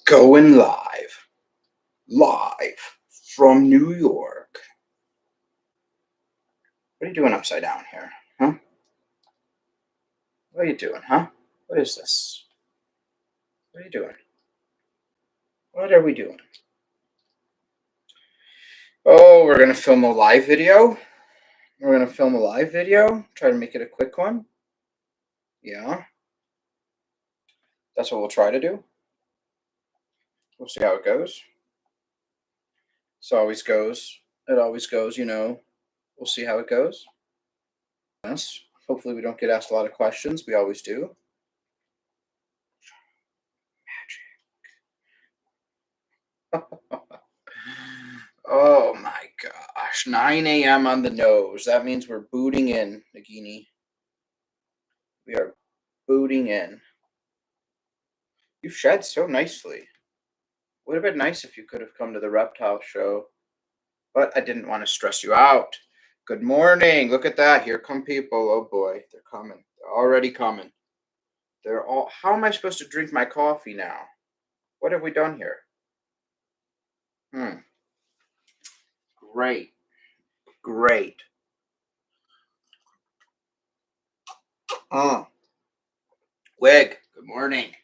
Going live from New York. What are you doing upside down here, huh? What are you doing, huh? What is this? What are you doing? What are we doing? Oh, we're gonna film a live video. Try to make it a quick one. Yeah. That's what we'll try to do. We'll see how it goes. It always goes, We'll see how it goes. Yes. Hopefully we don't get asked a lot of questions. We always do. Oh my gosh. 9 a.m. on the nose. That means we're booting in, Nagini. We are booting in. You shed so nicely. Would have been nice if you could have come to the reptile show, but I didn't want to stress you out. Good morning. Look at that. Here come people. Oh boy, they're coming. They're already coming. How am I supposed to drink my coffee now? What have we done here? Great. Wig, good morning.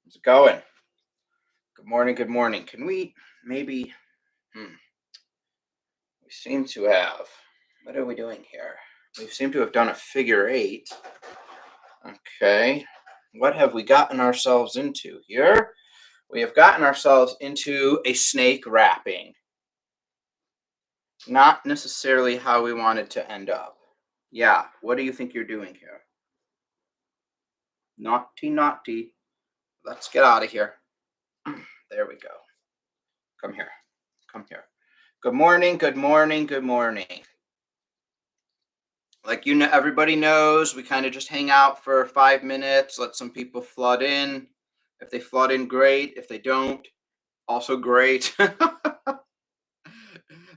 How's it going? Good morning. Can we maybe, we seem to have, what are we doing here? We seem to have done a figure 8. Okay. What have we gotten ourselves into here? We have gotten ourselves into a snake wrapping. Not necessarily how we wanted to end up. Yeah, what do you think you're doing here? Naughty. Let's get out of here. There we go. Come here. Good morning. Like everybody knows, we kind of just hang out for 5 minutes, let some people flood in. If they flood in, great. If they don't, also great. And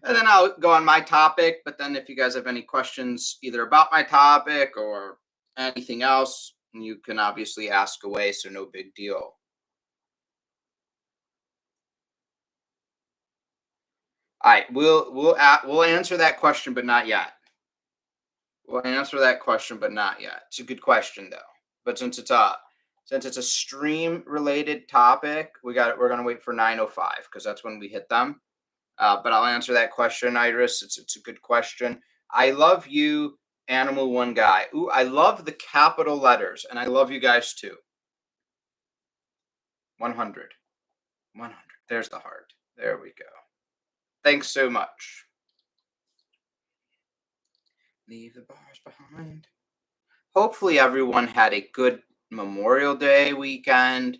then I'll go on my topic. But then if you guys have any questions either about my topic or anything else, you can obviously ask away, so no big deal. All right, we'll answer that question, but not yet. It's a good question though. But since it's a stream related topic, we're gonna wait for 9:05 because that's when we hit them. But I'll answer that question, Iris. It's a good question. I love you, Animal One Guy. Ooh, I love the capital letters, and I love you guys too. 100. There's the heart. There we go. Thanks so much. Leave the bars behind. Hopefully everyone had a good Memorial Day weekend,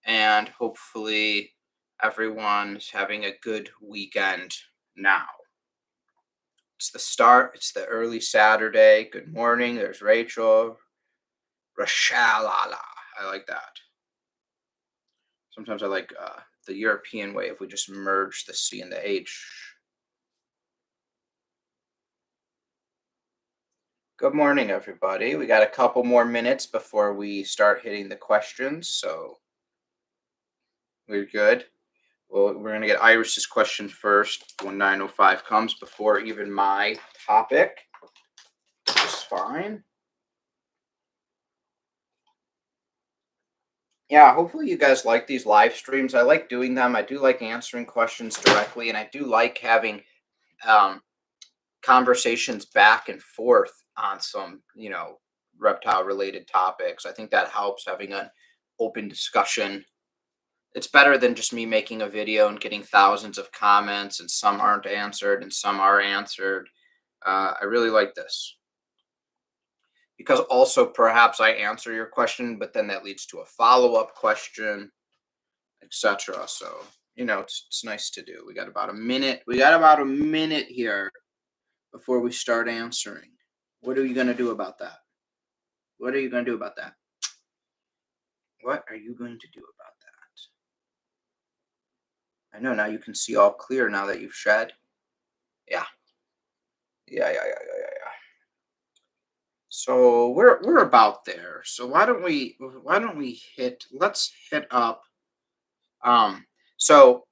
and hopefully everyone's having a good weekend now. It's the start. It's the early Saturday. Good morning. There's Rachel. Rashalala. I like that. Sometimes I like the European way if we just merge the C and the H. Good morning, everybody. We got a couple more minutes before we start hitting the questions, so we're good. Well, we're going to get Iris's question first when 9:05 comes, before even my topic. It's fine. Yeah, hopefully you guys like these live streams. I like doing them. I do like answering questions directly, and I do like having conversations back and forth on some, reptile related topics. I think that helps, having an open discussion. It's better than just me making a video and getting thousands of comments and some aren't answered and some are answered. I really like this because also perhaps I answer your question, but then that leads to a follow-up question, etc. So, it's nice to do. We got about a minute. Here before we start answering. What are you going to do about that? What are you going to do about that? I know now you can see all clear now that you've shed. Yeah. So we're about there. So why don't we let's hit up um so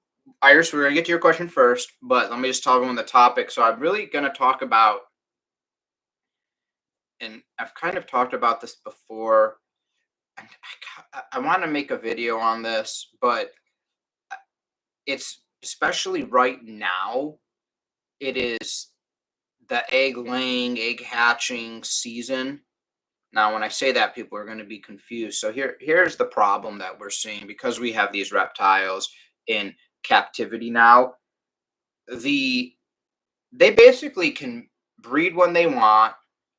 Iris, we're gonna get to your question first, but let me just tell everyone the topic. So I'm really gonna talk about, and I've kind of talked about this before, and I want to make a video on this, but it's especially right now, it is the egg laying, egg hatching season. Now, when I say that, people are going to be confused. So here's the problem that we're seeing because we have these reptiles in captivity now. The They basically can breed when they want,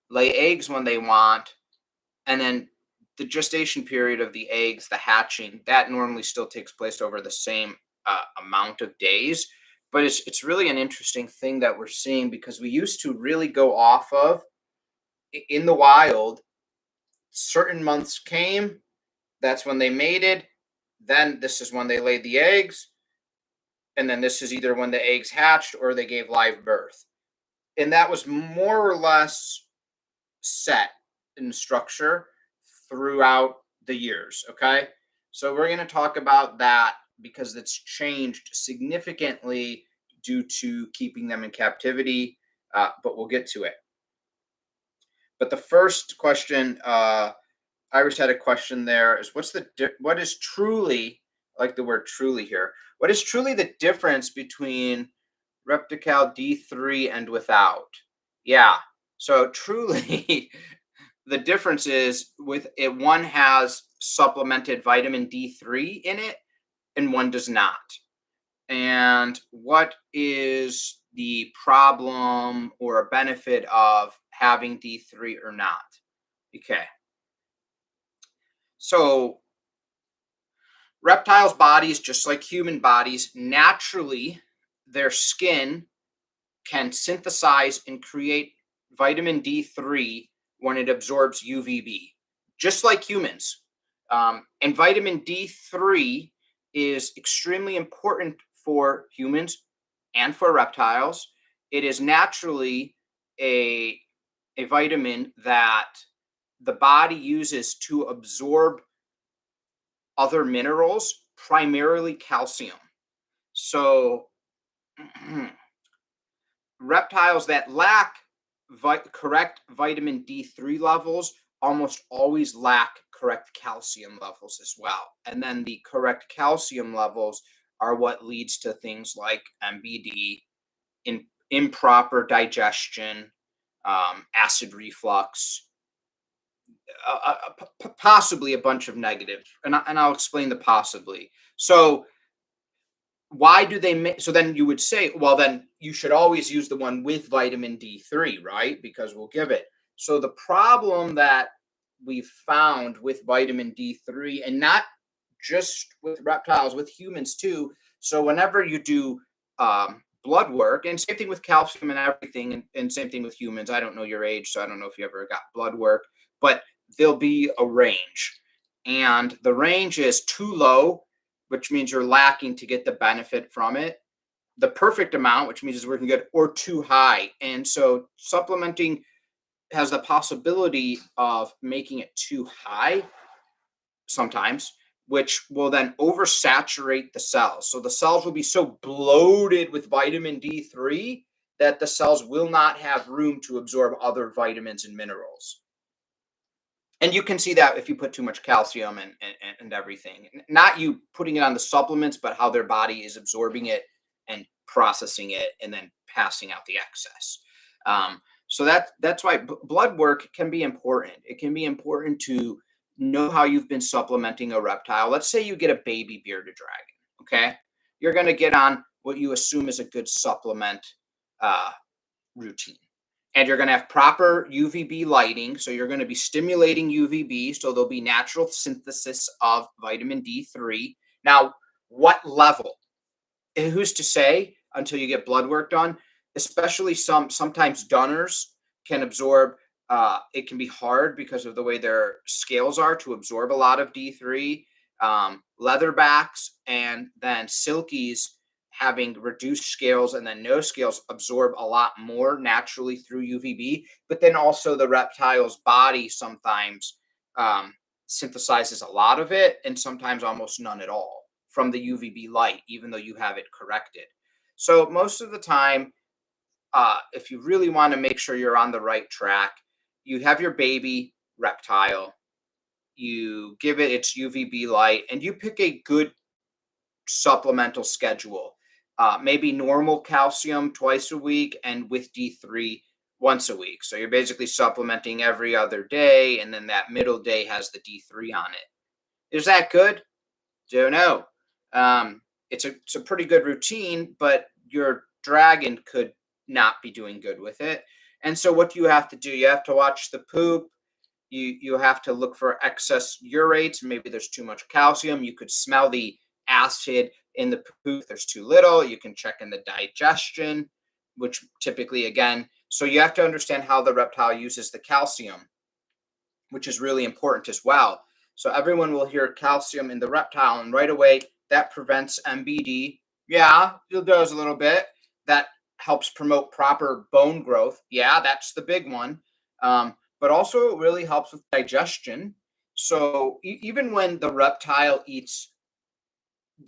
lay eggs when they want, and then the gestation period of the eggs, the hatching, that normally still takes place over the same amount of days. But it's really an interesting thing that we're seeing because we used to really go off of in the wild. Certain months came, that's when they mated. Then this is when they laid the eggs, and then this is either when the eggs hatched or they gave live birth. And that was more or less set in structure throughout the years. Okay. So we're going to talk about that because it's changed significantly due to keeping them in captivity, but we'll get to it. But the first question, Iris had a question there, is what is truly, I like the word truly here, what is truly the difference between Repticale D3 and without? Yeah. So truly, the difference is with it, one has supplemented vitamin D3 in it and one does not. And what is the problem or a benefit of having D3 or not? Okay. So reptiles' bodies, just like human bodies, naturally, their skin can synthesize and create vitamin D3 when it absorbs UVB, just like humans. And vitamin D3 is extremely important for humans and for reptiles. It is naturally a, a vitamin that the body uses to absorb other minerals, primarily calcium. So reptiles that lack correct vitamin D3 levels almost always lack correct calcium levels as well. And then the correct calcium levels are what leads to things like MBD, improper digestion, acid reflux, possibly a bunch of negatives. And I'll explain the possibly. So why do they make, so then you would say, well, then you should always use the one with vitamin D3, right? Because we'll give it. So the problem that we've found with vitamin D3, and not just with reptiles, with humans too. So whenever you do blood work, and same thing with calcium and everything, and same thing with humans. I don't know your age, so I don't know if you ever got blood work, but there'll be a range, and the range is too low, which means you're lacking to get the benefit from it. The perfect amount, which means it's working good, or too high. And so supplementing has the possibility of making it too high sometimes, which will then oversaturate the cells. So the cells will be so bloated with vitamin D3 that the cells will not have room to absorb other vitamins and minerals. And you can see that if you put too much calcium and everything. Not you putting it on the supplements, but how their body is absorbing it and processing it and then passing out the excess. So that's why blood work can be important. It can be important to know how you've been supplementing a reptile. Let's say you get a baby bearded dragon. Okay, you're going to get on what you assume is a good supplement uh, routine. And you're going to have proper UVB lighting. So you're going to be stimulating UVB. So there'll be natural synthesis of vitamin D3. Now, what level? Who's to say until you get blood work done? Especially sometimes Dunners can absorb. It can be hard because of the way their scales are to absorb a lot of D3. Leatherbacks and then silkies having reduced scales and then no scales absorb a lot more naturally through UVB, but then also the reptile's body sometimes um, synthesizes a lot of it and sometimes almost none at all from the UVB light, even though you have it corrected. So most of the time, if you really want to make sure you're on the right track, you have your baby reptile, you give it its UVB light, and you pick a good supplemental schedule. Maybe normal calcium twice a week and with D3 once a week. So you're basically supplementing every other day, and then that middle day has the D3 on it. Is that good? Don't know. It's a pretty good routine, but your dragon could not be doing good with it. And so what do you have to do? You have to watch the poop. You have to look for excess urates. Maybe there's too much calcium. You could smell the acid in the poop. There's too little. You can check in the digestion, which typically, again, so you have to understand how the reptile uses the calcium, which is really important as well. So everyone will hear calcium in the reptile, and right away that prevents MBD. Yeah, it does a little bit. That helps promote proper bone growth. Yeah, that's the big one. But also it really helps with digestion. So even when the reptile eats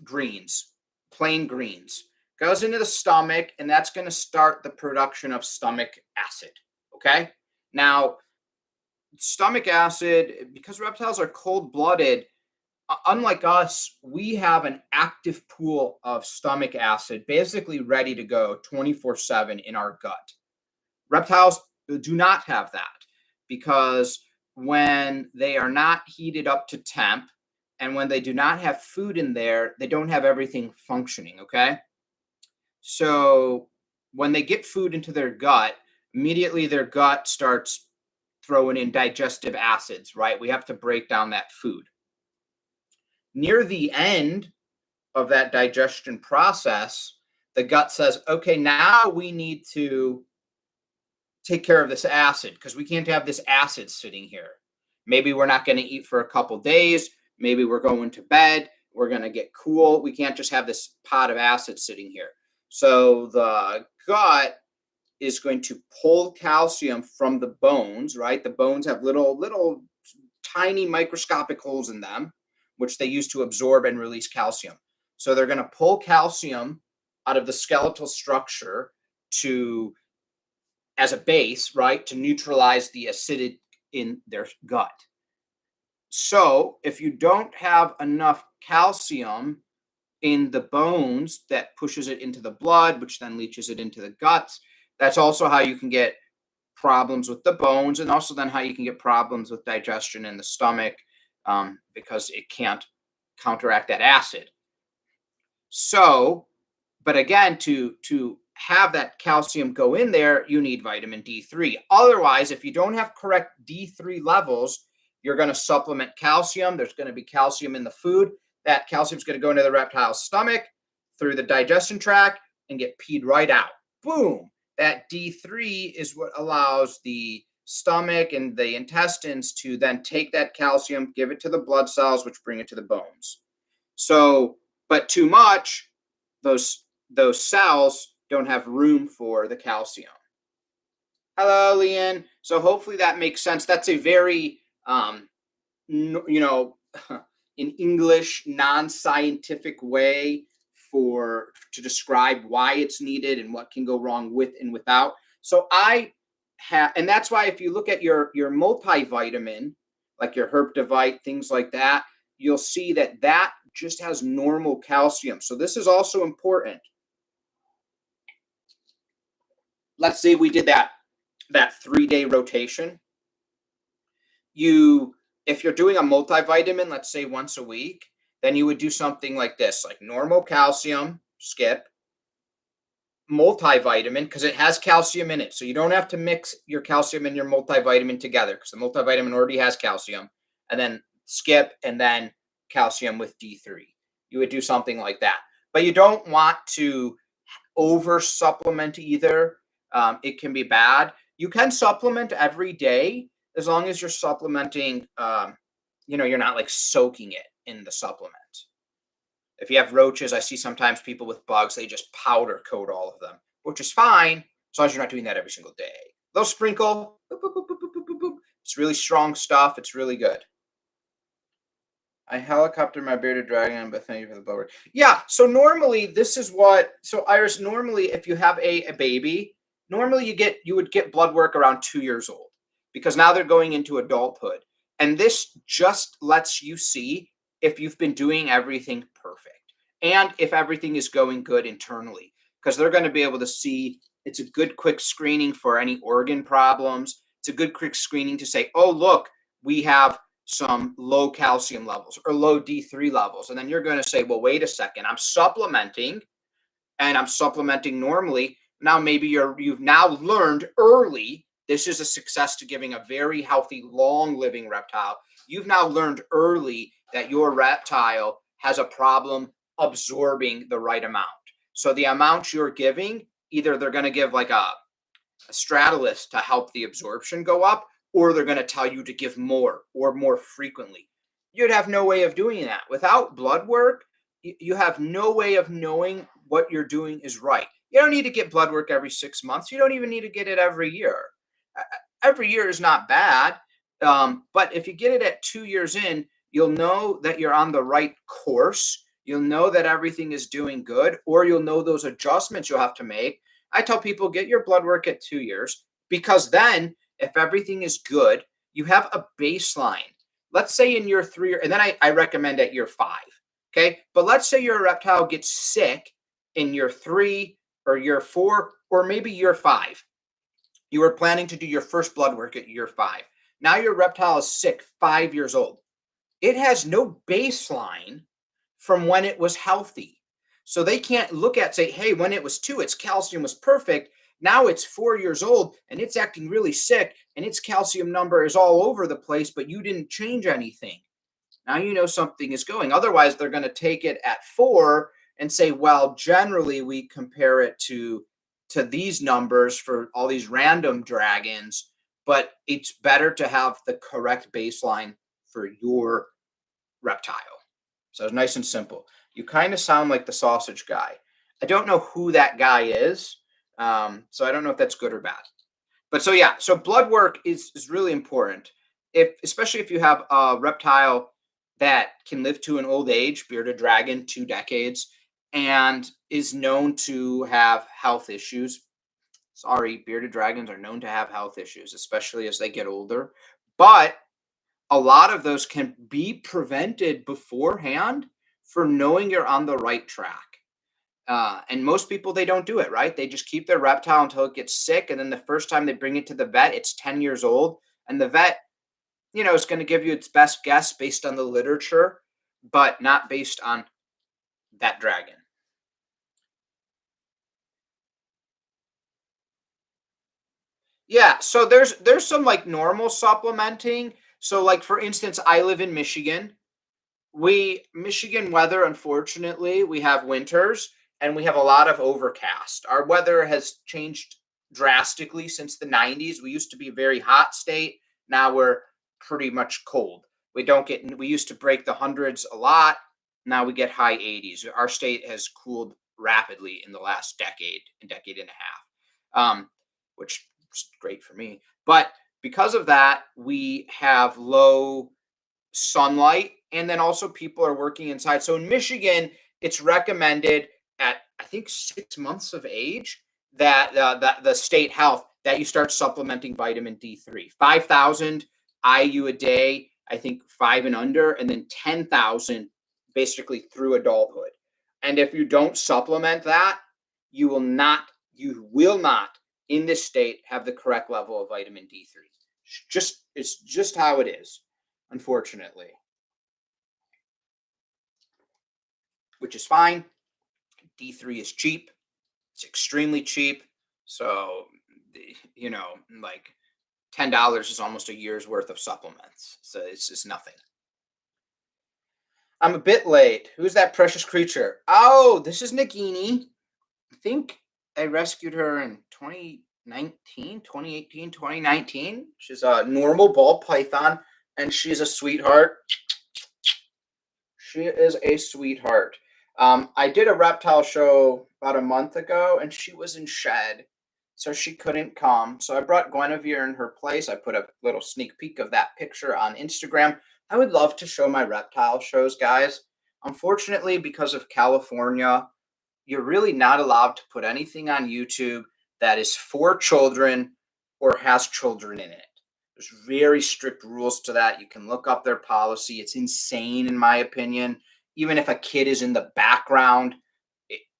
greens, plain greens, goes into the stomach, and that's going to start the production of stomach acid. Okay. Now, stomach acid, because reptiles are cold-blooded, unlike us, we have an active pool of stomach acid basically ready to go 24/7 in our gut. Reptiles do not have that because when they are not heated up to temp and when they do not have food in there, they don't have everything functioning, okay? So when they get food into their gut, immediately their gut starts throwing in digestive acids, right? We have to break down that food. Near the end of that digestion process, the gut says, okay, now we need to take care of this acid because we can't have this acid sitting here. Maybe we're not going to eat for a couple days. Maybe we're going to bed. We're going to get cool. We can't just have this pot of acid sitting here. So the gut is going to pull calcium from the bones, right? The bones have little tiny microscopic holes in them, which they use to absorb and release calcium. So they're going to pull calcium out of the skeletal structure to as a base, right, to neutralize the acidity in their gut. So if you don't have enough calcium in the bones, that pushes it into the blood, which then leaches it into the guts. That's also how you can get problems with the bones, and also then how you can get problems with digestion in the stomach because it can't counteract that acid. So, but again, to have that calcium go in there, you need vitamin D3. Otherwise, if you don't have correct D3 levels, you're going to supplement calcium. There's going to be calcium in the food. That calcium is going to go into the reptile's stomach through the digestion tract and get peed right out. Boom. That D3 is what allows the stomach and the intestines to then take that calcium, give it to the blood cells, which bring it to the bones. So, but too much, those cells don't have room for the calcium. Hello, Leanne. So hopefully that makes sense. That's a very, in English, non-scientific way to describe why it's needed and what can go wrong with and without. So and that's why if you look at your multivitamin, like your Herptivite, things like that, you'll see that just has normal calcium. So this is also important. Let's say we did that 3-day rotation. If you're doing a multivitamin, let's say once a week, then you would do something like this, like normal calcium, skip, multivitamin, because it has calcium in it. So you don't have to mix your calcium and your multivitamin together because the multivitamin already has calcium, and then skip, and then calcium with D3. You would do something like that. But you don't want to over supplement either. It can be bad. You can supplement every day as long as you're supplementing, you're not like soaking it in the supplement. If you have roaches, I see sometimes people with bugs, they just powder coat all of them, which is fine as long as you're not doing that every single day. They'll sprinkle. Boop, boop, boop, boop, boop, boop, boop. It's really strong stuff. It's really good. I helicopter my bearded dragon, but thank you for the blower. Yeah, so normally this is what, so Iris, normally if you have a baby, normally you would get blood work around 2 years old because now they're going into adulthood. And this just lets you see if you've been doing everything perfect and if everything is going good internally, because they're going to be able to see it's a good quick screening for any organ problems. It's a good quick screening to say, oh, look, we have some low calcium levels or low D3 levels. And then you're going to say, well, wait a second, I'm supplementing and I'm supplementing normally. Now, maybe you've now learned early. This is a success to giving a very healthy, long living reptile. You've now learned early that your reptile has a problem absorbing the right amount. So the amount you're giving, either they're going to give like a stratalus to help the absorption go up, or they're going to tell you to give more or more frequently. You'd have no way of doing that. Without blood work, you have no way of knowing what you're doing is right. You don't need to get blood work every 6 months. You don't even need to get it every year. Every year is not bad. But if you get it at 2 years in, you'll know that you're on the right course. You'll know that everything is doing good, or you'll know those adjustments you'll have to make. I tell people, get your blood work at 2 years, because then if everything is good, you have a baseline. Let's say in year 3, and then I recommend at year 5. Okay. But let's say your reptile gets sick in year 3 or year 4, or maybe year 5. You were planning to do your first blood work at year 5. Now your reptile is sick 5 years old. It has no baseline from when it was healthy. So they can't look at, say, hey, when it was 2, its calcium was perfect. Now it's 4 years old and it's acting really sick and its calcium number is all over the place, but you didn't change anything. Now you know something is going. Otherwise, they're going to take it at 4 and say, well, generally we compare it to these numbers for all these random dragons, but it's better to have the correct baseline for your reptile. So it's nice and simple. You kind of sound like the sausage guy. I don't know who that guy is, so I don't know if that's good or bad. But so yeah, so blood work is really important. Especially if you have a reptile that can live to an old age, bearded dragon, 2 decades, and is known to have health issues. Sorry, bearded dragons are known to have health issues, especially as they get older. But a lot of those can be prevented beforehand for knowing you're on the right track. And most people, they don't do it, right? They just keep their reptile until it gets sick. And then the first time they bring it to the vet, it's 10 years old. And the vet, is going to give you its best guess based on the literature, but not based on that dragon. Yeah, so there's some like normal supplementing. So like for instance, I live in Michigan. Michigan weather, unfortunately, we have winters and we have a lot of overcast. Our weather has changed drastically since the 90s. We used to be a very hot state. Now we're pretty much cold. We used to break the hundreds a lot. Now we get high 80s. Our state has cooled rapidly in the last decade and a half, which is great for me. But because of that, we have low sunlight, and then also people are working inside. So in Michigan, it's recommended at I think 6 months of age that the state health that you start supplementing vitamin D3. 5,000 IU a day, I think 5 and under, and then 10,000 basically through adulthood. And if you don't supplement that, you will not in this state have the correct level of vitamin D3. It's just how it is, unfortunately, which is fine. D3 is cheap. It's extremely cheap. So, like $10 is almost a year's worth of supplements. So it's just nothing. I'm a bit late. Who's that precious creature? Oh, this is Nagini. I think I rescued her in 2019, 2018, 2019. She's a normal ball python, and she's a sweetheart. She is a sweetheart. I did a reptile show about a month ago, and she was in shed, so she couldn't come. So I brought Guinevere in her place. I put a little sneak peek of that picture on Instagram. I would love to show my reptile shows, guys. Unfortunately, because of California, you're really not allowed to put anything on YouTube that is for children or has children in it. There's very strict rules to that. You can look up their policy. It's insane, in my opinion. Even if a kid is in the background,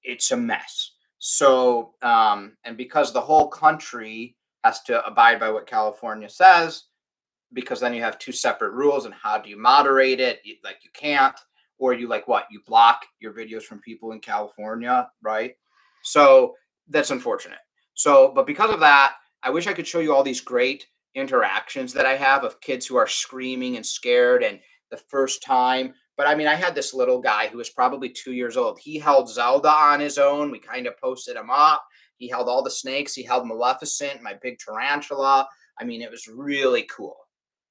it's a mess. So, and because the whole country has to abide by what California says, because then you have two separate rules, and how do you moderate it? Like, you can't, or you, like, what, you block your videos from people in California, right? So that's unfortunate. So, but because of that, I wish I could show you all these great interactions that I have of kids who are screaming and scared and the first time. But I mean, I had this little guy who was probably 2 years old. He held Zelda on his own. We kind of posted him up. He held all the snakes. He held Maleficent, my big tarantula. I mean, it was really cool.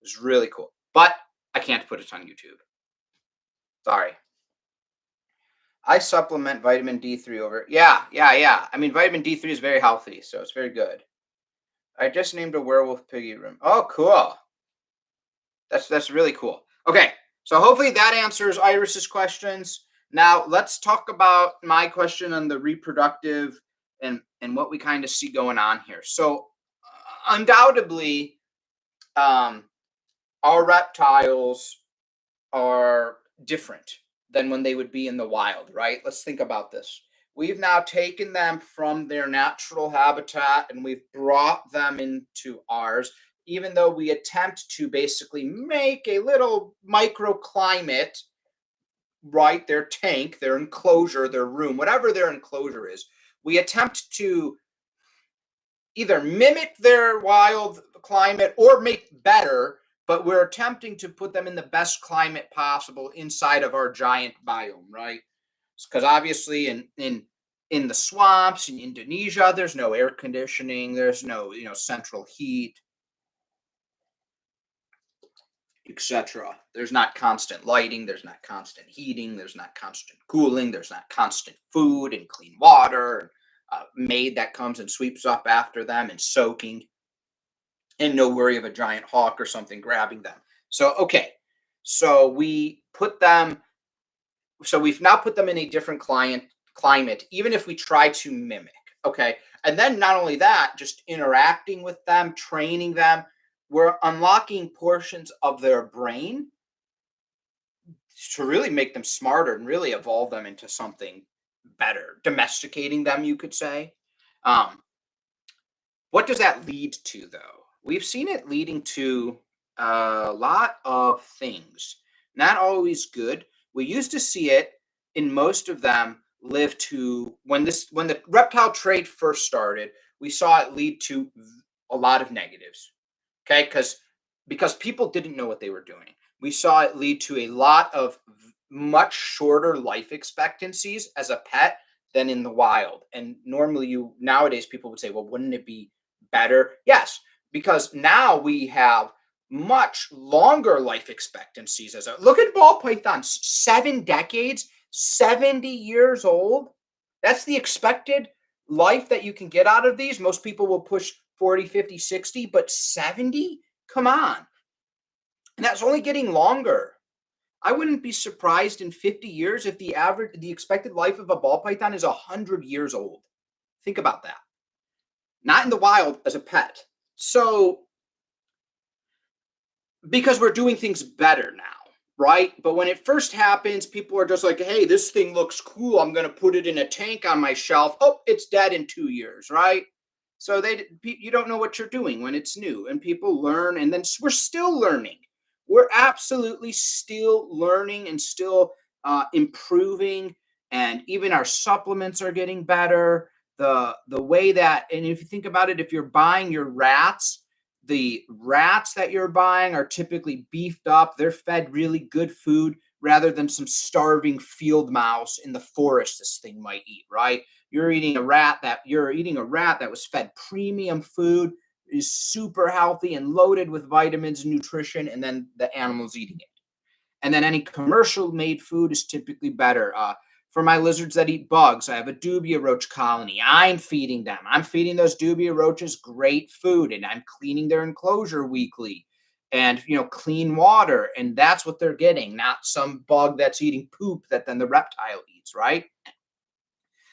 It was really cool. But I can't put it on YouTube. Sorry. I supplement vitamin D3 over. Yeah, yeah, yeah. I mean, vitamin D3 is very healthy, so it's very good. I just named a werewolf piggy room. Oh, cool. That's really cool. Okay, so hopefully that answers Iris's questions. Now let's talk about my question on the reproductive and what we kind of see going on here. So undoubtedly, our reptiles are different than when they would be in the wild, right? Let's think about this. We've now taken them from their natural habitat and we've brought them into ours, even though we attempt to basically make a little microclimate, right? Their tank, their enclosure, their room, whatever their enclosure is. We attempt to either mimic their wild climate or make better, but we're attempting to put them in the best climate possible inside of our giant biome, right? Because obviously in the swamps in Indonesia, there's no air conditioning, there's no central heat, etc. There's not constant lighting, there's not constant heating, there's not constant cooling, there's not constant food and clean water, maid that comes and sweeps up after them and soaking, and no worry of a giant hawk or something grabbing them. So, okay, so we put them, so we've now put them in a different climate, even if we try to mimic. Okay. And then not only that, just interacting with them, training them, we're unlocking portions of their brain to really make them smarter and really evolve them into something better, domesticating them, you could say. Um, what does that lead to, though? We've seen it leading to a lot of things, not always good. We used to see it in most of them live to when the reptile trade first started, we saw it lead to a lot of negatives. Okay, because people didn't know what they were doing. We saw it lead to a lot of much shorter life expectancies as a pet than in the wild. And normally you nowadays people would say, well, wouldn't it be better? Yes, because now we have much longer life expectancies. As a look at ball pythons, 7 decades, 70 years old. That's the expected life that you can get out of these. Most people will push 40, 50, 60, but 70? Come on. And that's only getting longer. I wouldn't be surprised in 50 years if the expected life of a ball python is 100 years old. Think about that. Not in the wild, as a pet. So, because we're doing things better now, right? But when it first happens, people are just like, hey, this thing looks cool. I'm going to put it in a tank on my shelf. Oh, it's dead in 2 years, right? So you don't know what you're doing when it's new, and people learn, and then we're still learning. We're absolutely still learning and still improving, and even our supplements are getting better. The way that, and if you think about it, if you're buying your rats, the rats that you're buying are typically beefed up. They're fed really good food rather than some starving field mouse in the forest this thing might eat, right? You're eating a rat that was fed premium food, is super healthy and loaded with vitamins and nutrition, and then the animal's eating it. And then any commercial made food is typically better. For my lizards that eat bugs, I have a dubia roach colony. I'm feeding them. I'm feeding those dubia roaches great food, and I'm cleaning their enclosure weekly and clean water, and that's what they're getting, not some bug that's eating poop that then the reptile eats, right?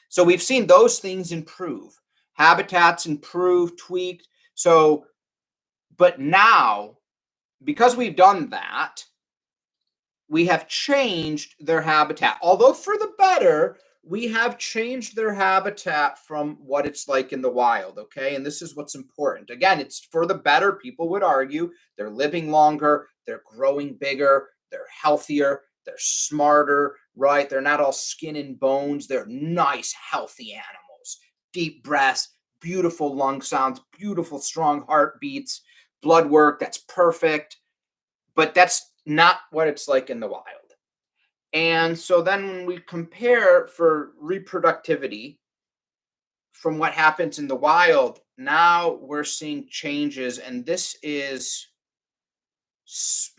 So we've seen those things improve. Habitats improve, tweaked. So, but now, because we've done that, we have changed their habitat. Although for the better, we have changed their habitat from what it's like in the wild, okay? And this is what's important. Again, it's for the better. People would argue they're living longer, they're growing bigger, they're healthier, they're smarter, right? They're not all skin and bones. They're nice, healthy animals. Deep breaths, beautiful lung sounds, beautiful, strong heartbeats, blood work that's perfect. But that's not what it's like in the wild. And so then when we compare for reproductivity from what happens in the wild, now we're seeing changes, and this is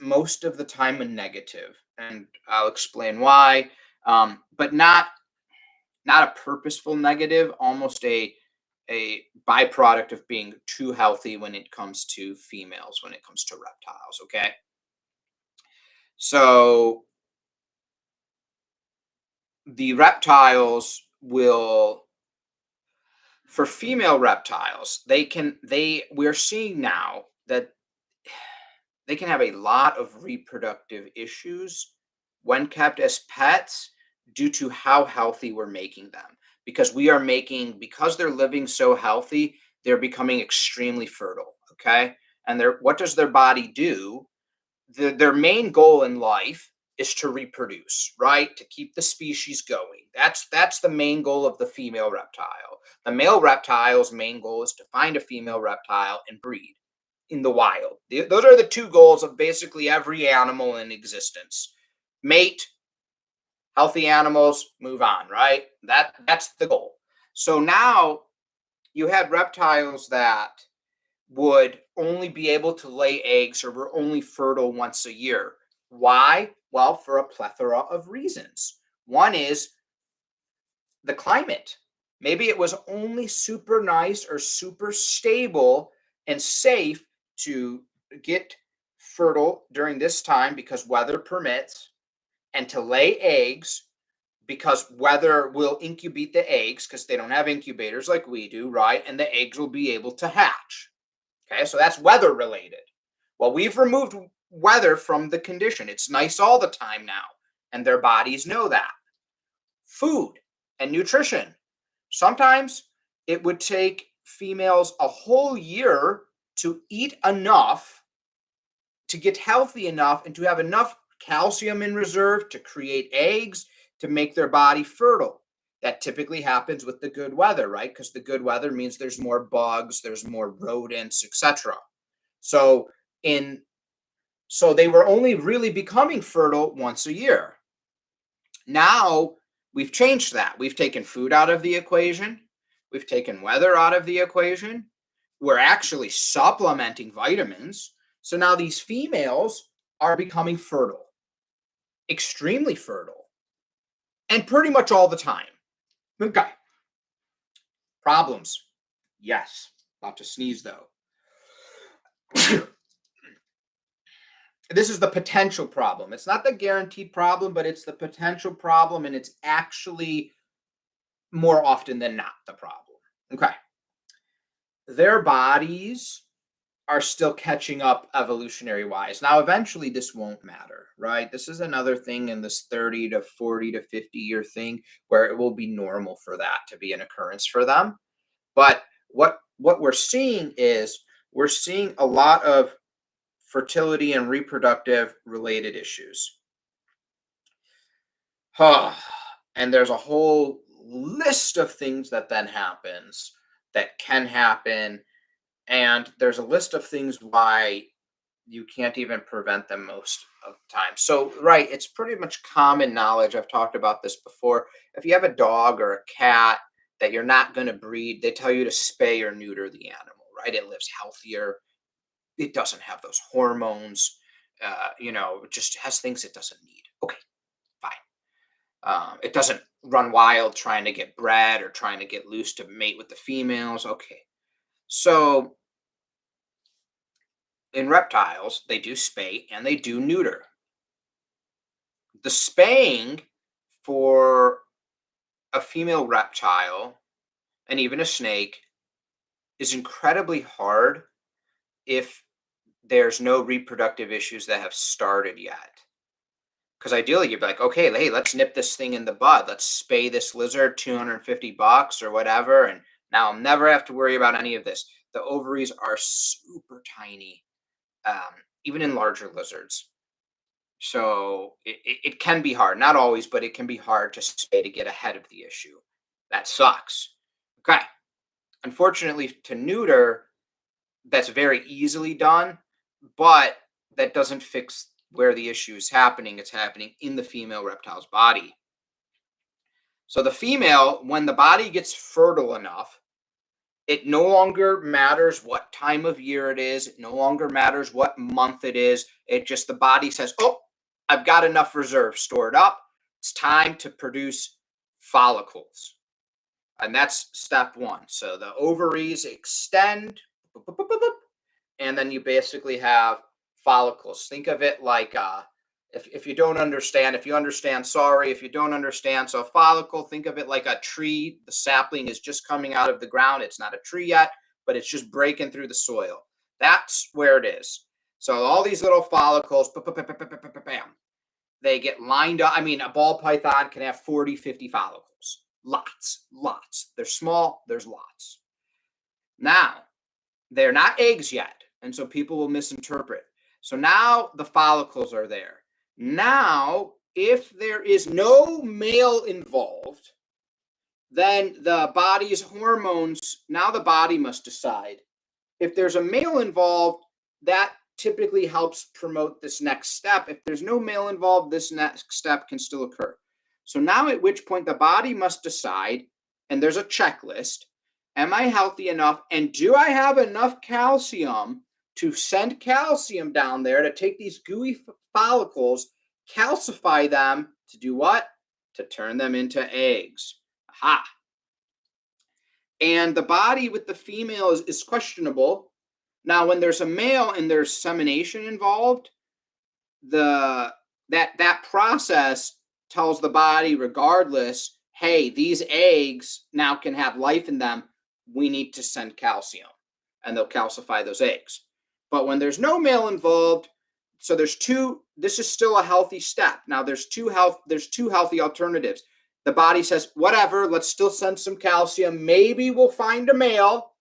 most of the time a negative, and I'll explain why. But not a purposeful negative, almost a byproduct of being too healthy when it comes to females, when it comes to reptiles. Okay, so the reptiles will, for female reptiles, we're seeing now that they can have a lot of reproductive issues when kept as pets due to how healthy we're making them, because they're living so healthy, they're becoming extremely fertile. Okay, and what does their body do? Their main goal in life is to reproduce, right? To keep the species going. That's the main goal of the female reptile. The male reptile's main goal is to find a female reptile and breed in the wild. Those are the two goals of basically every animal in existence. Mate, healthy animals, move on, right? That's the goal. So now you had reptiles that would only be able to lay eggs or were only fertile once a year. Why? Well, for a plethora of reasons. One is the climate. Maybe it was only super nice or super stable and safe to get fertile during this time because weather permits, and to lay eggs because weather will incubate the eggs because they don't have incubators like we do, right? And the eggs will be able to hatch. Okay, so that's weather related. Well, we've removed weather from the condition. It's nice all the time now, and their bodies know that. Food and nutrition. Sometimes it would take females a whole year to eat enough to get healthy enough and to have enough calcium in reserve to create eggs to make their body fertile. That typically happens with the good weather, right? Because the good weather means there's more bugs, there's more rodents, etc. So in so they were only really becoming fertile once a year. Now we've changed that. We've taken food out of the equation. We've taken weather out of the equation. We're actually supplementing vitamins. So now these females are becoming fertile, extremely fertile, and pretty much all the time. Okay. Problems. Yes. About to sneeze though. This is the potential problem. It's not the guaranteed problem, but it's the potential problem, and it's actually more often than not the problem. Okay. Their bodies are still catching up evolutionary wise. Now, eventually, this won't matter, right? This is another thing in this 30 to 40 to 50-year thing where it will be normal for that to be an occurrence for them. But what we're seeing is we're seeing a lot of fertility and reproductive related issues. And there's a whole list of things that then happens that can happen. And there's a list of things why you can't even prevent them most of the time. So, right, it's pretty much common knowledge. I've talked about this before. If you have a dog or a cat that you're not going to breed, they tell you to spay or neuter the animal, right? It lives healthier. It doesn't have those hormones. It just has things it doesn't need. Okay, fine. It doesn't run wild trying to get bred or trying to get loose to mate with the females. Okay. So in reptiles, they do spay and they do neuter. The spaying for a female reptile and even a snake is incredibly hard if there's no reproductive issues that have started yet. Because ideally, you'd be like, okay, hey, let's nip this thing in the bud. Let's spay this lizard, $250 or whatever. And now I'll never have to worry about any of this. The ovaries are super tiny, even in larger lizards. So it can be hard, not always, but it can be hard to spay to get ahead of the issue. That sucks. Okay. Unfortunately, to neuter, that's very easily done, but that doesn't fix where the issue is happening. It's happening in the female reptile's body. So the female, when the body gets fertile enough, it no longer matters what time of year it is. It no longer matters what month it is. It just, the body says, oh, I've got enough reserve stored up. It's time to produce follicles. And that's step one. So the ovaries extend, and then you basically have follicles. Think of it like, if you don't understand, if you understand, sorry. If you don't understand, so a follicle, think of it like a tree. The sapling is just coming out of the ground. It's not a tree yet, but it's just breaking through the soil. That's where it is. So all these little follicles, bam, they get lined up. I mean, a ball python can have 40, 50 follicles. Lots. They're small, there's lots. Now, they're not eggs yet, and so people will misinterpret. So now the follicles are there. Now, if there is no male involved, then the body's hormones, now the body must decide. If there's a male involved, that typically helps promote this next step. If there's no male involved, this next step can still occur. So now at which point the body must decide, and there's a checklist, am I healthy enough, and do I have enough calcium to send calcium down there to take these gooey follicles, calcify them to do what? To turn them into eggs. Aha. And the body with the female is questionable. Now, when there's a male and there's semination involved, that process tells the body, regardless, hey, these eggs now can have life in them. We need to send calcium, and they'll calcify those eggs. But when there's no male involved, so there's two, this is still a healthy step. Now there's two healthy alternatives. The body says, whatever, let's still send some calcium. Maybe we'll find a male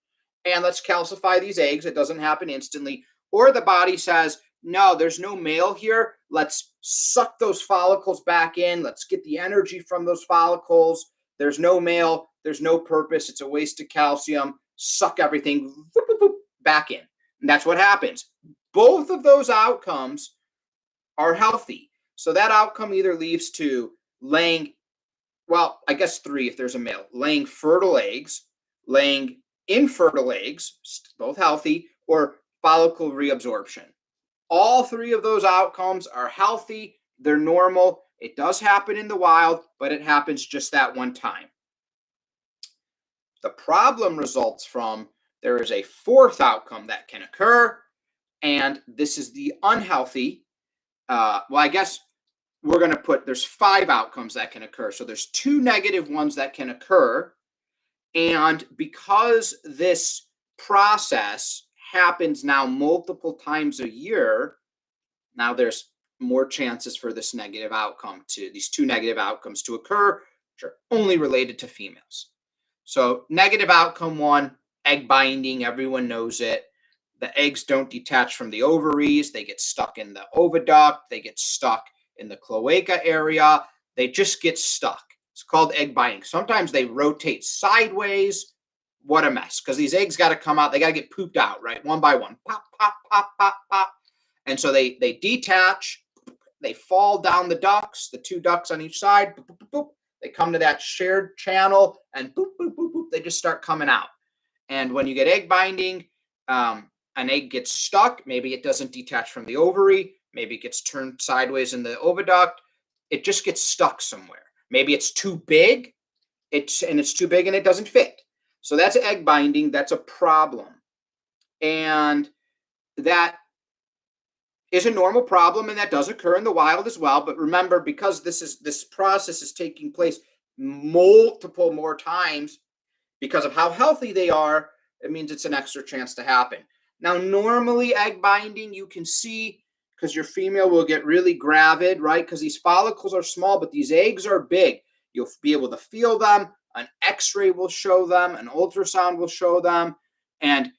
and let's calcify these eggs. It doesn't happen instantly. Or the body says, no, there's no male here. Let's suck those follicles back in. Let's get the energy from those follicles. There's no male. There's no purpose. It's a waste of calcium. Suck everything back in. And that's what happens. Both of those outcomes are healthy. So that outcome either leads to laying, well, I guess three if there's a male, laying fertile eggs, laying infertile eggs, both healthy, or follicle reabsorption. All three of those outcomes are healthy. They're normal. It does happen in the wild, but it happens just that one time. The problem results from there is a fourth outcome that can occur, and this is the unhealthy. Well, I guess we're going to put, there's 5 outcomes that can occur. So there's 2 negative ones that can occur. And because this process happens now multiple times a year, now there's more chances for this negative outcome to, these 2 negative outcomes to occur, which are only related to females. So negative outcome 1, egg binding, everyone knows it. The eggs don't detach from the ovaries. They get stuck in the oviduct. They get stuck in the cloaca area. They just get stuck. It's called egg binding. Sometimes they rotate sideways. What a mess, because these eggs got to come out. They got to get pooped out, right? One by one. Pop, pop, pop, pop, pop. And so they detach. They fall down the ducts, the 2 ducts on each side. Boop, boop, boop, boop. They come to that shared channel, and boop, boop, boop, boop. They just start coming out. And when you get egg binding, an egg gets stuck. Maybe it doesn't detach from the ovary. Maybe it gets turned sideways in the oviduct. It just gets stuck somewhere. Maybe it's too big. It's too big and it doesn't fit. So that's egg binding. That's a problem. And that is a normal problem, and that does occur in the wild as well. But remember, because this process is taking place multiple more times because of how healthy they are, it means it's an extra chance to happen. Now, normally egg binding, you can see because your female will get really gravid, right? Because these follicles are small, but these eggs are big. You'll be able to feel them. An X-ray will show them. An ultrasound will show them. And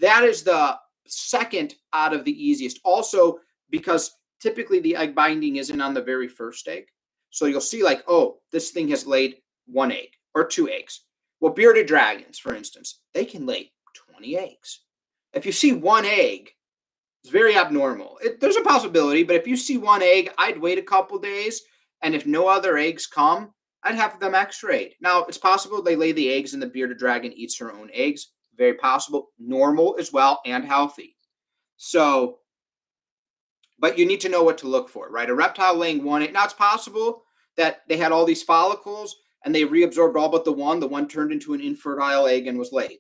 that is the second out of the easiest. Also, because typically the egg binding isn't on the very first egg. So you'll see like, oh, this thing has laid one egg or two eggs. Well, bearded dragons, for instance, they can lay 20 eggs. If you see one egg, it's very abnormal. There's a possibility, but if you see one egg, I'd wait a couple days. And if no other eggs come, I'd have them x-rayed. Now, it's possible they lay the eggs and the bearded dragon eats her own eggs. Very possible. Normal as well and healthy. So, but you need to know what to look for, right? A reptile laying one egg. Now, it's possible that they had all these follicles and they reabsorbed all but the one. The one turned into an infertile egg and was laid.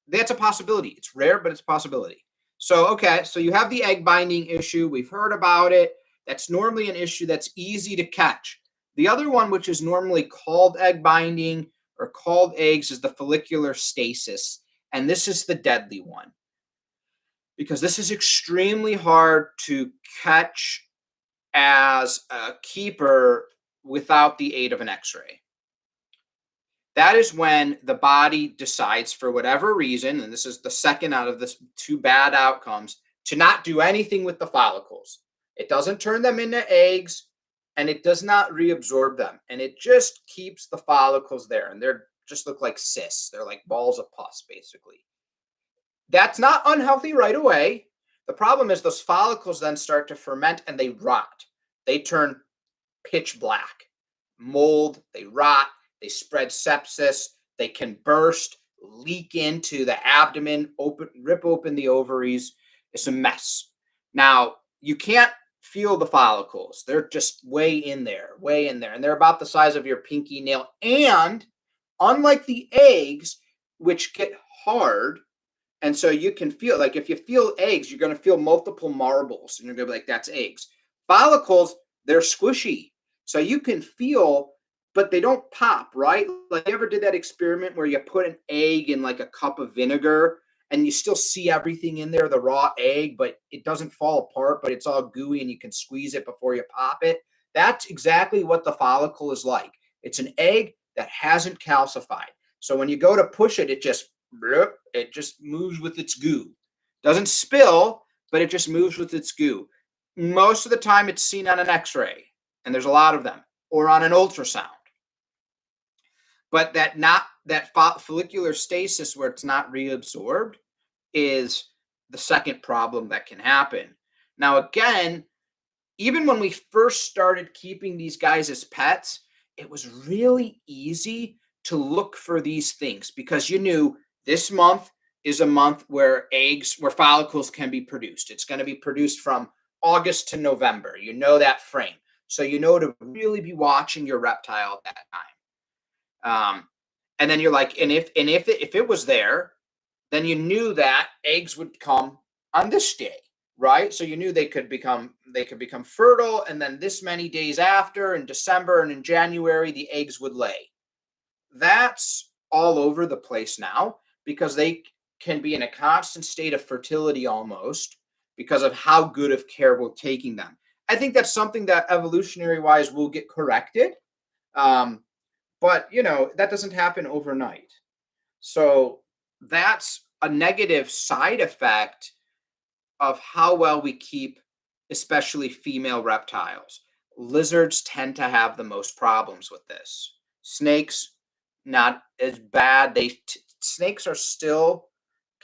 That's a possibility. It's rare, but it's a possibility. So, okay, so you have the egg binding issue. We've heard about it. That's normally an issue that's easy to catch. The other one, which is normally called egg binding or called eggs, is the follicular stasis. And this is the deadly one because this is extremely hard to catch as a keeper without the aid of an X-ray. That is when the body decides, for whatever reason, and this is the second out of the two bad outcomes, to not do anything with the follicles. It doesn't turn them into eggs, and it does not reabsorb them. And it just keeps the follicles there. And they're just look like cysts. They're like balls of pus, basically. That's not unhealthy right away. The problem is those follicles then start to ferment and they rot. They turn pitch black. Mold, they rot. They spread sepsis. They can burst, leak into the abdomen, rip open the ovaries. It's a mess. Now, you can't feel the follicles. They're just way in there. And they're about the size of your pinky nail. And unlike the eggs, which get hard, and so you can feel, like if you feel eggs, you're going to feel multiple marbles. And you're going to be like, that's eggs. Follicles, they're squishy. So you can feel, but they don't pop, right? Like, you ever did that experiment where you put an egg in like a cup of vinegar and you still see everything in there, the raw egg, but it doesn't fall apart, but it's all gooey and you can squeeze it before you pop it? That's exactly what the follicle is like. It's an egg that hasn't calcified. So when you go to push it, it just moves with its goo. Doesn't spill, but it just moves with its goo. Most of the time it's seen on an X-ray, and there's a lot of them, or on an ultrasound. But that follicular stasis where it's not reabsorbed is the second problem that can happen. Now, again, even when we first started keeping these guys as pets, it was really easy to look for these things because you knew this month is a month where follicles can be produced. It's going to be produced from August to November. You know that frame. So you know to really be watching your reptile at that time. And then you're like, and if it was there, then you knew that eggs would come on this day, right? So you knew they could become fertile, and then this many days after, in December and in January, the eggs would lay. That's all over the place now because they can be in a constant state of fertility almost because of how good of care we're taking them. I think that's something that evolutionary wise will get corrected. But that doesn't happen overnight. So that's a negative side effect of how well we keep, especially female reptiles. Lizards tend to have the most problems with this. Snakes, not as bad. Snakes are still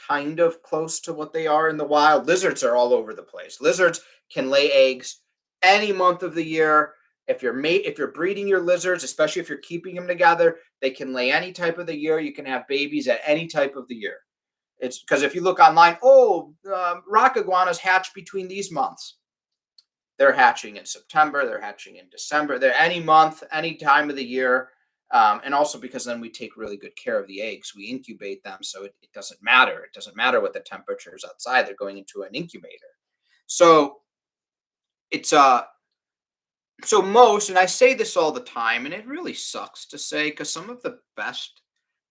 kind of close to what they are in the wild. Lizards are all over the place. Lizards can lay eggs any month of the year. If you're breeding your lizards, especially if you're keeping them together, they can lay any type of the year. You can have babies at any type of the year. It's because if you look online, rock iguanas hatch between these months. They're hatching in September, they're hatching in December, they're any month, any time of the year. And also because then we take really good care of the eggs. We incubate them, so it doesn't matter. It doesn't matter what the temperature is outside. They're going into an incubator. So it's so most, and I say this all the time, and it really sucks to say because some of the best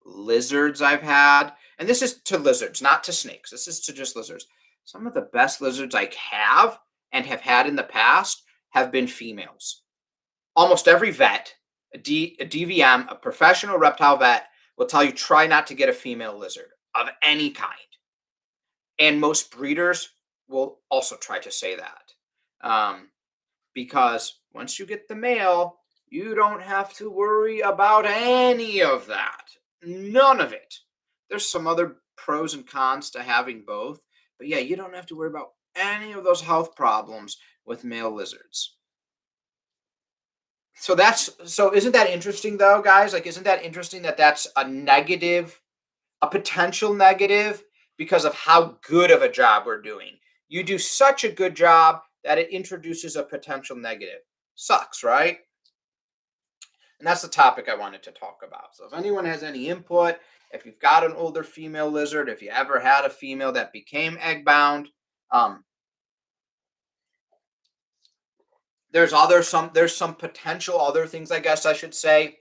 lizards I've had, and this is to lizards, not to snakes. This is to just lizards. Some of the best lizards I have and have had in the past have been females. Almost every vet, a DVM, a professional reptile vet, will tell you try not to get a female lizard of any kind. And most breeders will also try to say that. Because once you get the male, you don't have to worry about any of that. None of it. There's some other pros and cons to having both, but yeah, you don't have to worry about any of those health problems with male lizards. So isn't that interesting though, guys? Like isn't that interesting that that's a negative, a potential negative because of how good of a job we're doing. You do such a good job that it introduces a potential negative. Sucks, right? And that's the topic I wanted to talk about. So if anyone has any input, if you've got an older female lizard, if you ever had a female that became egg bound, um, there's some potential other things I guess I should say.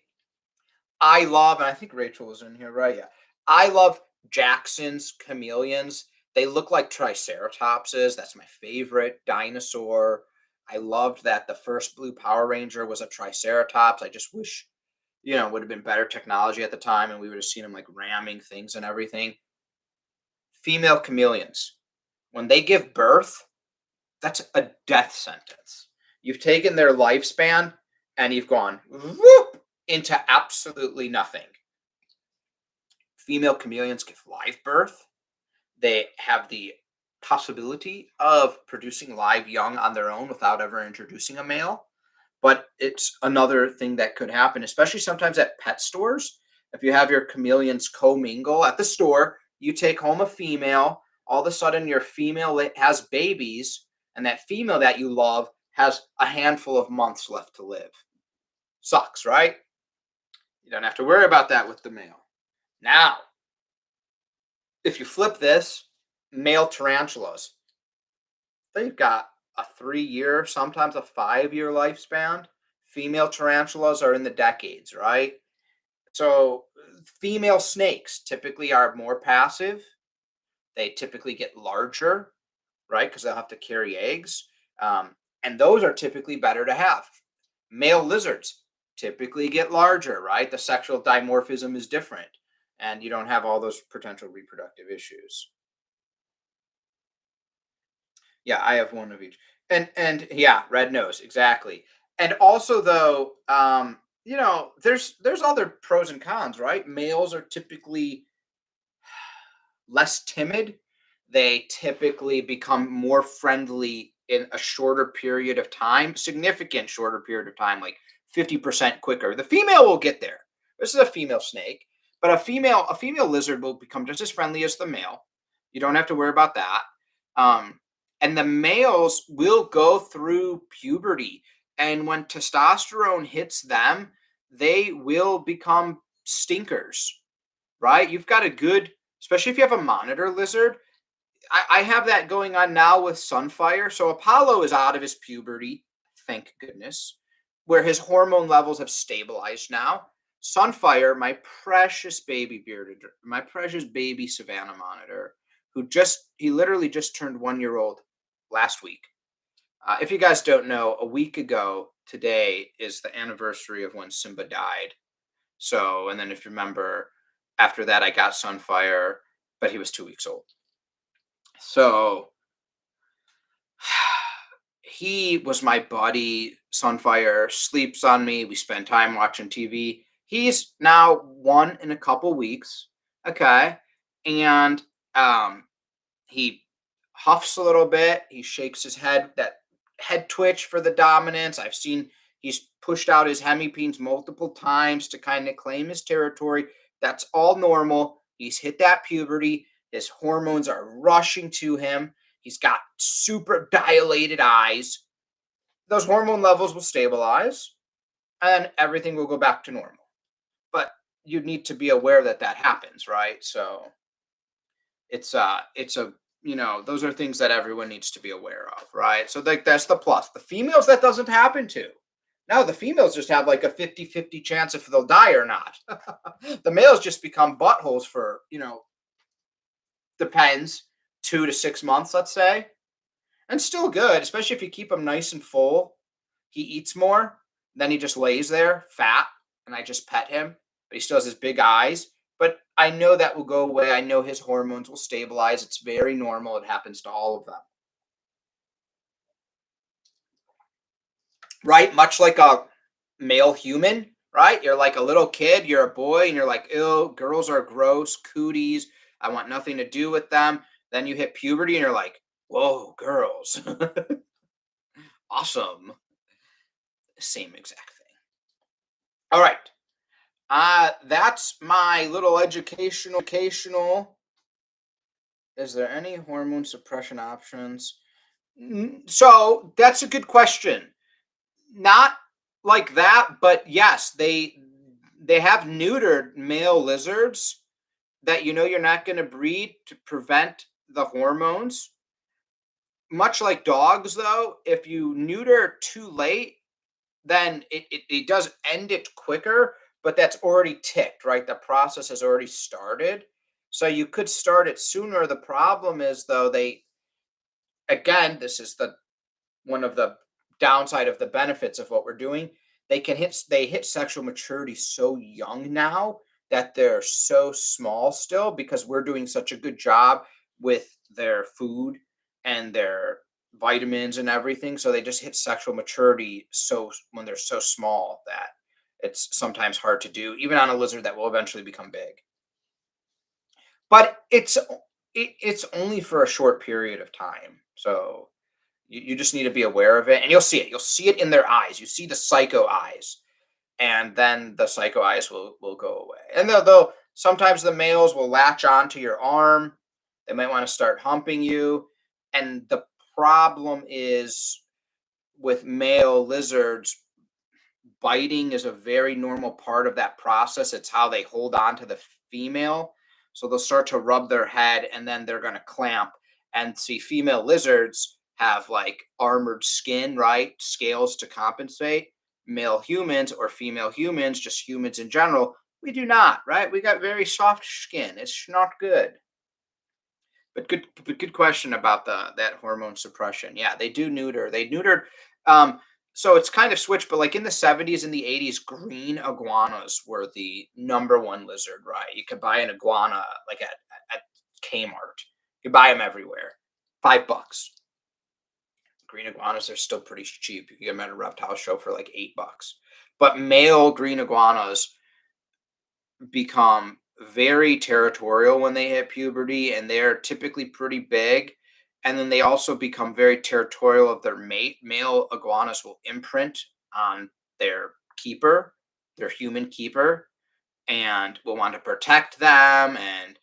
I love, and I think Rachel was in here, right? Yeah. I love Jackson's chameleons. They look like triceratopses. That's my favorite dinosaur. I loved that the first Blue Power Ranger was a triceratops. I just wish, it would have been better technology at the time and we would have seen them like ramming things and everything. Female chameleons, when they give birth, that's a death sentence. You've taken their lifespan and you've gone whoop into absolutely nothing. Female chameleons give live birth. They have the possibility of producing live young on their own without ever introducing a male. But it's another thing that could happen, especially sometimes at pet stores. If you have your chameleons commingle at the store, you take home a female, all of a sudden your female has babies, and that female that you love has a handful of months left to live. Sucks, right? You don't have to worry about that with the male. Now, if you flip this, male tarantulas, they've got a 3-year, sometimes a 5-year lifespan. Female tarantulas are in the decades, right? So female snakes typically are more passive. They typically get larger, right? Because they'll have to carry eggs. And those are typically better to have. Male lizards typically get larger, right? The sexual dimorphism is different. And you don't have all those potential reproductive issues. Yeah, I have one of each. And yeah, red nose, exactly. And also though, there's other pros and cons, right? Males are typically less timid. They typically become more friendly in a shorter period of time, significant shorter period of time, like 50% quicker. The female will get there. This is a female snake, but a female lizard will become just as friendly as the male. You don't have to worry about that. Um, and the males will go through puberty. And when testosterone hits them, they will become stinkers, right? You've got a good, especially if you have a monitor lizard. I have that going on now with Sunfire. So Apollo is out of his puberty, thank goodness, where his hormone levels have stabilized now. Sunfire, my precious baby bearded, my precious baby Savannah monitor, he literally just turned 1 year old last week. If you guys don't know, a week ago today is the anniversary of when Simba died. So, and then if you remember, after that, I got Sunfire, but he was 2 weeks old. So he was my buddy. Sunfire sleeps on me. We spend time watching TV. He's now 1 in a couple weeks. Okay. And he huffs a little bit. He shakes his head, that head twitch for the dominance. I've seen he's pushed out his hemipenes multiple times to kind of claim his territory. That's all normal. He's hit that puberty. His hormones are rushing to him. He's got super dilated eyes. those hormone levels will stabilize and everything will go back to normal. But you need to be aware that that happens, right? So it's a those are things that everyone needs to be aware of, right? So like that's the plus. The females that doesn't happen to. Now the females just have like a 50-50 chance if they'll die or not. The males just become buttholes for, depends, 2 to 6 months, let's say. And still good, especially if you keep him nice and full. He eats more, then he just lays there, fat, and I just pet him. But he still has his big eyes. But I know that will go away. I know his hormones will stabilize. It's very normal. It happens to all of them. Right? Much like a male human, right? You're like a little kid, you're a boy, and you're like, ew, girls are gross, cooties. I want nothing to do with them. Then you hit puberty and you're like, whoa, girls. Awesome. Same exact thing. All right. That's my little educational. Is there any hormone suppression options? So that's a good question. Not like that, but yes, they have neutered male lizards that you're not going to breed to prevent the hormones. Much like dogs, though, if you neuter too late, then it does end it quicker, but that's already ticked, right? The process has already started. So you could start it sooner. The problem is, though, again, this is the one of the downside of the benefits of what we're doing. They hit sexual maturity so young now that they're so small still because we're doing such a good job with their food and their vitamins and everything. So they just hit sexual maturity so when they're so small that it's sometimes hard to do, even on a lizard that will eventually become big. But it's only for a short period of time. So you just need to be aware of it, and you'll see it. You'll see it in their eyes. You see the psycho eyes, and then the psycho eyes will go away. And they'll sometimes the males will latch onto your arm. They might want to start humping you, and the problem is with male lizards, biting is a very normal part of that process. It's how they hold on to the female. So they'll start to rub their head and then they're going to clamp. And see, female lizards have like armored skin, right? Scales to compensate. Male humans or female humans, just humans in general, we do not, right? We got very soft skin. It's not good. But good question about that hormone suppression. Yeah, they do neuter. They neutered. Um, so it's kind of switched, but like in the 70s and the 80s, green iguanas were the number one lizard. Right? You could buy an iguana like at Kmart. You could buy them everywhere. $5. Green iguanas are still pretty cheap. You can get them at a reptile show for like $8. But male green iguanas become very territorial when they hit puberty and they're typically pretty big, and then they also become very territorial of their mate. Male iguanas will imprint on their keeper, their human keeper, and will want to protect them and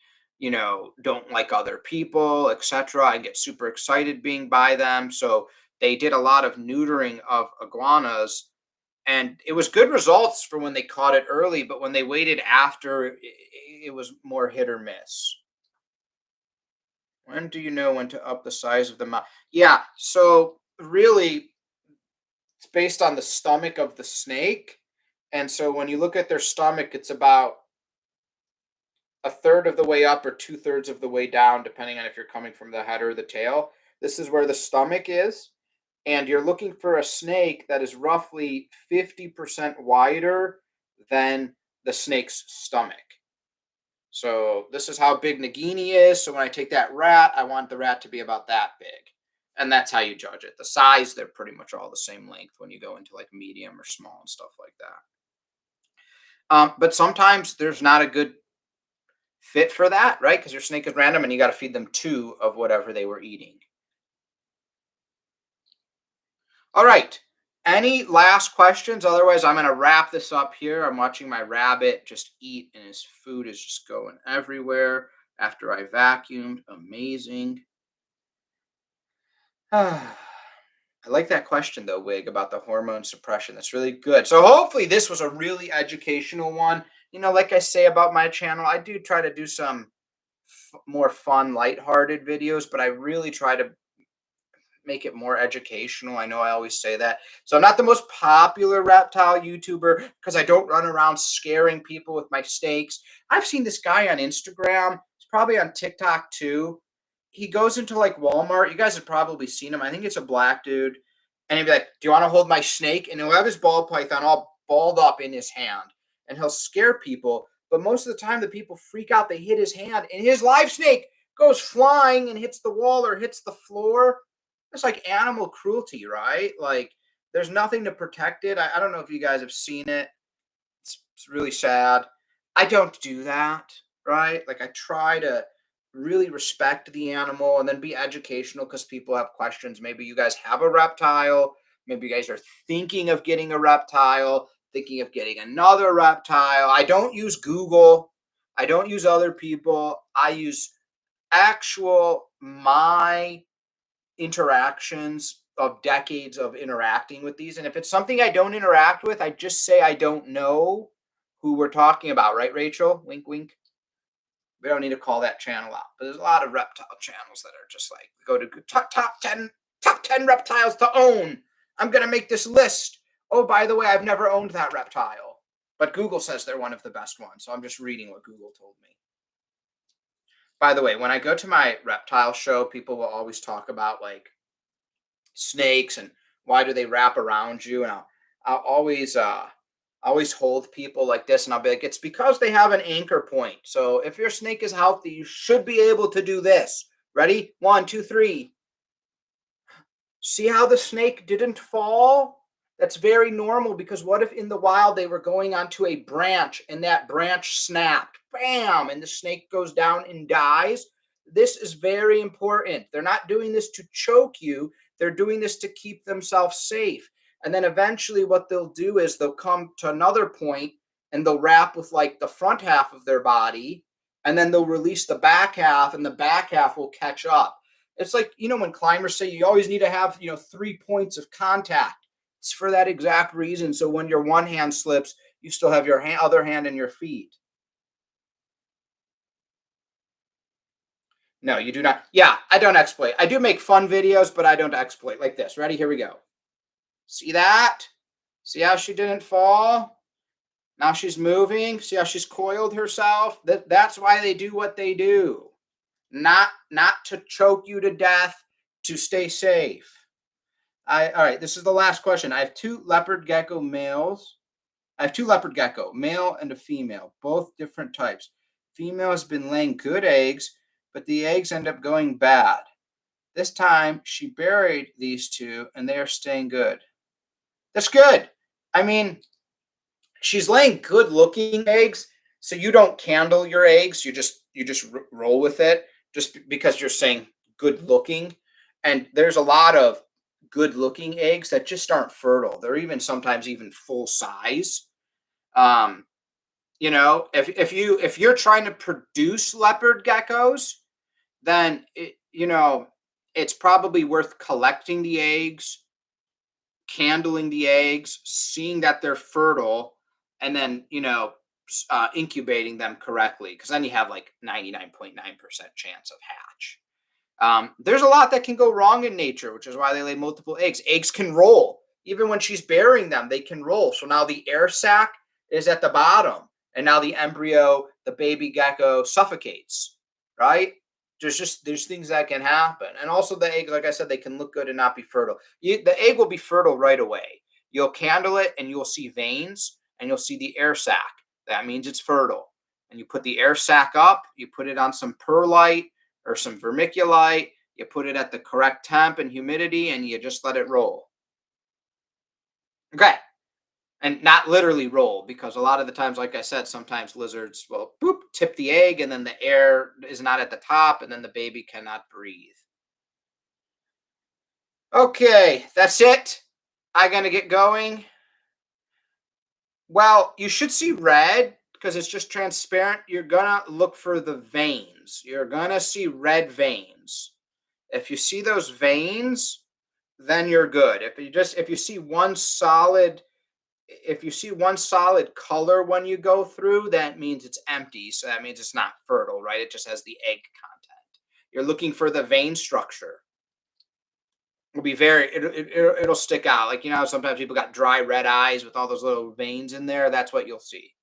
don't like other people, etc., and get super excited being by them. So they did a lot of neutering of iguanas, and it was good results for when they caught it early, but when they waited after, it was more hit or miss. When do you know when to up the size of the mouth? Yeah, so really, it's based on the stomach of the snake. And so when you look at their stomach, it's about a third of the way up or two-thirds of the way down, depending on if you're coming from the head or the tail. This is where the stomach is. And you're looking for a snake that is roughly 50% wider than the snake's stomach. So this is how big Nagini is. So when I take that rat, I want the rat to be about that big. And that's how you judge it. The size, they're pretty much all the same length when you go into like medium or small and stuff like that. But sometimes there's not a good fit for that, right? Because your snake is random and you got to feed them two of whatever they were eating. All right. Any last questions? Otherwise, I'm going to wrap this up here. I'm watching my rabbit just eat, and his food is just going everywhere after I vacuumed. Amazing. I like that question though, Wig, about the hormone suppression. That's really good. So hopefully this was a really educational one. Like I say about my channel, I do try to do some more fun, lighthearted videos, but I really try to make it more educational. I know I always say that. So I'm not the most popular reptile YouTuber because I don't run around scaring people with my snakes. I've seen this guy on Instagram. He's probably on TikTok too. He goes into like Walmart. You guys have probably seen him. I think it's a black dude. And he'd be like, "Do you want to hold my snake?" And he'll have his ball python all balled up in his hand. And he'll scare people. But most of the time, the people freak out. They hit his hand, and his live snake goes flying and hits the wall or hits the floor. It's like animal cruelty, right? Like there's nothing to protect it. I don't know if you guys have seen it. It's really sad. I don't do that, right? Like I try to really respect the animal and then be educational because people have questions. Maybe you guys have a reptile. Maybe you guys are thinking of getting a reptile, thinking of getting another reptile. I don't use Google. I don't use other people. I use actual my interactions of decades of interacting with these. And if it's something I don't interact with, I just say I don't know who we're talking about, right, Rachel? Wink, wink. We don't need to call that channel out. But there's a lot of reptile channels that are just like go to top 10 reptiles to own. I'm gonna make this list. Oh, by the way, I've never owned that reptile. But Google says they're one of the best ones. So I'm just reading what Google told me. By the way, when I go to my reptile show, people will always talk about like snakes and why do they wrap around you, and I'll always hold people like this, and I'll be like, it's because they have an anchor point. So if your snake is healthy, you should be able to do this. Ready? 1 2 3. See how the snake didn't fall? That's very normal, because what if in the wild they were going onto a branch and that branch snapped, bam, and the snake goes down and dies? This is very important. They're not doing this to choke you. They're doing this to keep themselves safe. And then eventually what they'll do is they'll come to another point and they'll wrap with like the front half of their body, and then they'll release the back half, and the back half will catch up. It's like, when climbers say you always need to have, 3 points of contact. It's for that exact reason. So when your one hand slips, you still have your other hand in your feet. No, you do not. Yeah, I don't exploit. I do make fun videos, but I don't exploit like this. Ready? Here we go. See that? See how she didn't fall? Now she's moving. See how she's coiled herself? That's why they do what they do. Not to choke you to death, to stay safe. All right, this is the last question. I have two leopard gecko males. I have two leopard gecko, male and a female, both different types. Female has been laying good eggs, but the eggs end up going bad. This time she buried these two and they are staying good. That's good. I mean, she's laying good looking eggs, so you don't candle your eggs. You just roll with it, just because you're saying good looking. And there's a lot of good looking eggs that just aren't fertile. They're even sometimes even full size. um if you're trying to produce leopard geckos, then it's probably worth collecting the eggs, candling the eggs, seeing that they're fertile, and then incubating them correctly, because then you have like 99.9% chance of hatch. There's a lot that can go wrong in nature, which is why they lay multiple eggs. Eggs can roll. Even when she's burying them, they can roll. So now the air sac is at the bottom, and now the embryo, the baby gecko, suffocates, right? There's things that can happen. And also the egg, like I said, they can look good and not be fertile. The egg will be fertile right away. You'll candle it and you'll see veins and you'll see the air sac. That means it's fertile. And you put the air sac up, you put it on some perlite or some vermiculite, you put it at the correct temp and humidity, and you just let it roll. Okay. And not literally roll, because a lot of the times, like I said, sometimes lizards will tip the egg, and then the air is not at the top, and then the baby cannot breathe. Okay, that's it. I'm going to get going. Well, you should see red because it's just transparent. You're going to look for the veins. You're going to see red veins. If you see those veins, then you're good. If you see one solid color when you go through, that means it's empty. So that means it's not fertile, right? It just has the egg content. You're looking for the vein structure. It'll be it'll stick out. Like, sometimes people got dry red eyes with all those little veins in there. That's what you'll see.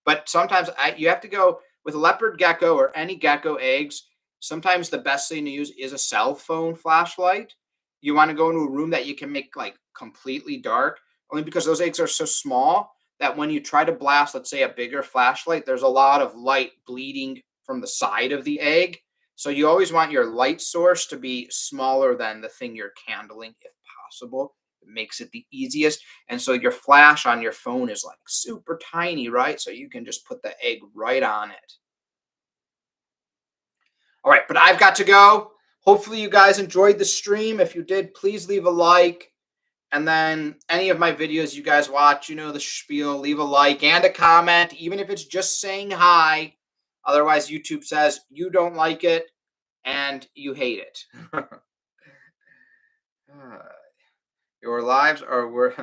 But sometimes you have to go with a leopard gecko or any gecko eggs. Sometimes the best thing to use is a cell phone flashlight. You want to go into a room that you can make like completely dark, only because those eggs are so small that when you try to blast, let's say, a bigger flashlight, there's a lot of light bleeding from the side of the egg. So you always want your light source to be smaller than the thing you're candling if possible. It makes it the easiest. And so your flash on your phone is like super tiny, right? So you can just put the egg right on it. All right, but I've got to go. Hopefully you guys enjoyed the stream. If you did, please leave a like. And then any of my videos you guys watch, the spiel, leave a like and a comment, even if it's just saying hi. Otherwise, YouTube says you don't like it and you hate it. Your lives are worth.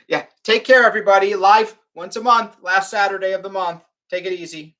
Yeah, take care, everybody. Live once a month, last Saturday of the month. Take it easy.